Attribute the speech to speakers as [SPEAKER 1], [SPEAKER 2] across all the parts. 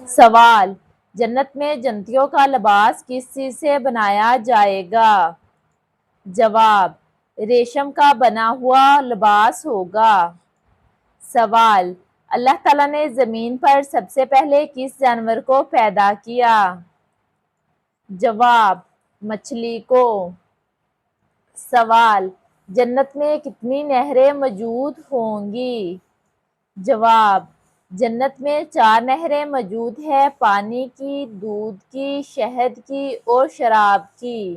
[SPEAKER 1] سوال: جنت میں جنتیوں کا لباس کس چیز سے بنایا جائے گا؟ جواب: ریشم کا بنا ہوا لباس ہوگا۔ سوال: اللہ تعالیٰ نے زمین پر سب سے پہلے کس جانور کو پیدا کیا؟ جواب: مچھلی کو۔ سوال: جنت میں کتنی نہریں موجود ہوں گی؟ جواب: جنت میں 4 نہریں موجود ہیں، پانی کی، دودھ کی، شہد کی اور شراب کی۔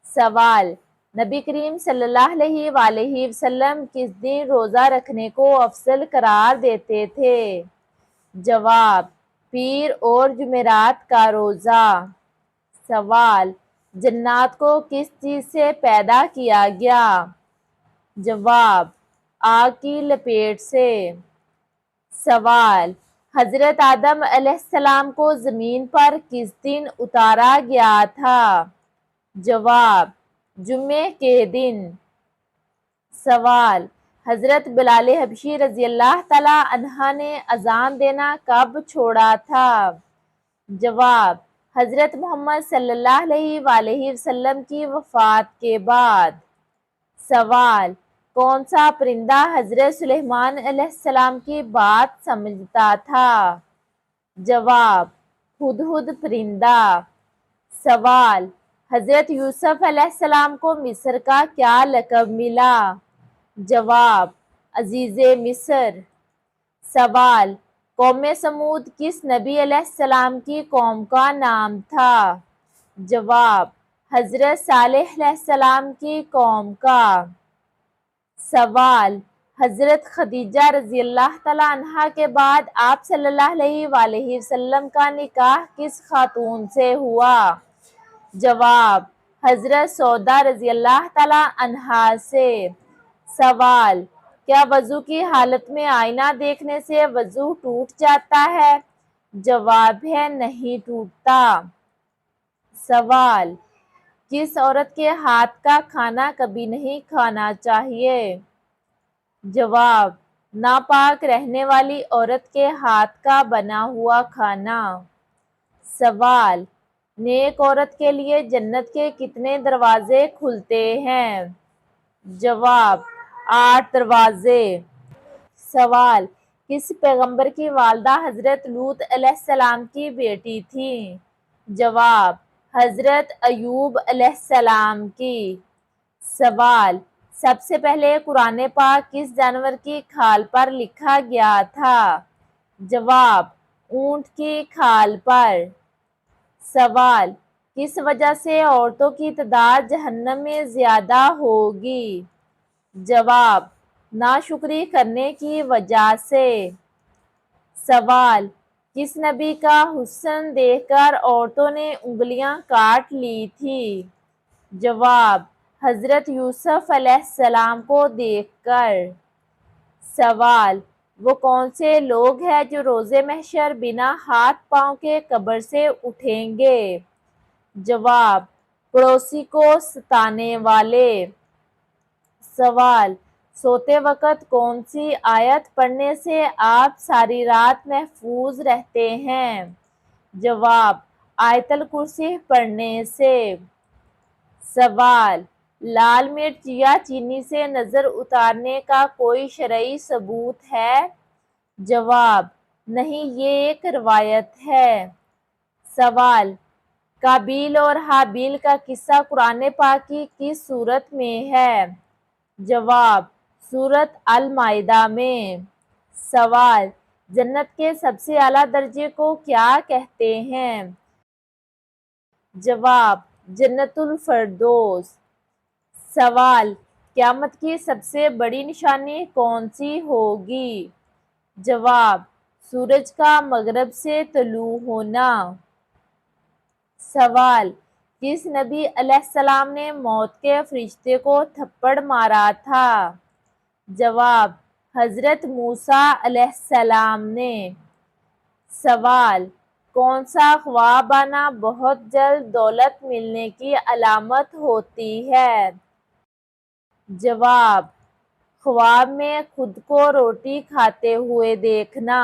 [SPEAKER 1] سوال: نبی کریم صلی اللہ علیہ وآلہ وسلم کس دن روزہ رکھنے کو افضل قرار دیتے تھے؟ جواب: پیر اور جمعرات کا روزہ۔ سوال: جنات کو کس چیز سے پیدا کیا گیا؟ جواب: آگ کی لپیٹ سے۔ سوال: حضرت آدم علیہ السلام کو زمین پر کس دن اتارا گیا تھا؟ جواب: جمعے کے دن۔ سوال: حضرت بلال حبشی رضی اللہ تعالیٰ عنہ نے اذان دینا کب چھوڑا تھا؟ جواب: حضرت محمد صلی اللہ علیہ وآلہ وسلم کی وفات کے بعد۔ سوال: کون سا پرندہ حضرت سلیمان علیہ السلام کی بات سمجھتا تھا؟ جواب: ہدہد پرندہ۔ سوال: حضرت یوسف علیہ السلام کو مصر کا کیا لقب ملا؟ جواب: عزیز مصر۔ سوال: قوم سمود کس نبی علیہ السلام کی قوم کا نام تھا؟ جواب: حضرت صالح علیہ السلام کی قوم کا۔ سوال: حضرت خدیجہ رضی اللہ تعالیٰ عنہا کے بعد آپ صلی اللہ علیہ وآلہ وسلم کا نکاح کس خاتون سے ہوا؟ جواب: حضرت سودا رضی اللہ تعالیٰ عنہا سے۔ سوال: کیا وضو کی حالت میں آئینہ دیکھنے سے وضو ٹوٹ جاتا ہے؟ جواب ہے نہیں ٹوٹتا۔ سوال: کس عورت کے ہاتھ کا کھانا کبھی نہیں کھانا چاہیے؟ جواب: ناپاک رہنے والی عورت کے ہاتھ کا بنا ہوا کھانا۔ سوال: نیک عورت کے لیے جنت کے کتنے دروازے کھلتے ہیں؟ جواب: 8 دروازے۔ سوال: کس پیغمبر کی والدہ حضرت لوط علیہ السلام کی بیٹی تھیں؟ جواب: حضرت ایوب علیہ السلام کی۔ سوال: سب سے پہلے قرآن پاک کس جانور کی کھال پر لکھا گیا تھا؟ جواب: اونٹ کی کھال پر۔ سوال: کس وجہ سے عورتوں کی تعداد جہنم میں زیادہ ہوگی؟ جواب: ناشکری کرنے کی وجہ سے۔ سوال: کس نبی کا حسن دیکھ کر عورتوں نے انگلیاں کاٹ لی تھی؟ جواب: حضرت یوسف علیہ السلام کو دیکھ کر۔ سوال: وہ کون سے لوگ ہیں جو روز محشر بنا ہاتھ پاؤں کے قبر سے اٹھیں گے؟ جواب: پڑوسی کو ستانے والے۔ سوال: سوتے وقت کون سی آیت پڑھنے سے آپ ساری رات محفوظ رہتے ہیں؟ جواب: آیت الکرسی پڑھنے سے۔ سوال: لال مرچ یا چینی سے نظر اتارنے کا کوئی شرعی ثبوت ہے؟ جواب: نہیں، یہ ایک روایت ہے۔ سوال: قابیل اور حابیل کا قصہ قرآن پاک کی کس سورت میں ہے؟ جواب: سورۃ المائدہ میں۔ سوال: جنت کے سب سے اعلیٰ درجے کو کیا کہتے ہیں؟ جواب: جنت الفردوس۔ سوال: قیامت کی سب سے بڑی نشانی کون سی ہوگی؟ جواب: سورج کا مغرب سے طلوع ہونا۔ سوال: کس نبی علیہ السلام نے موت کے فرشتے کو تھپڑ مارا تھا؟ جواب: حضرت موسیٰ علیہ السلام نے۔ سوال: کون سا خواب آنا بہت جلد دولت ملنے کی علامت ہوتی ہے؟ جواب: خواب میں خود کو روٹی کھاتے ہوئے دیکھنا۔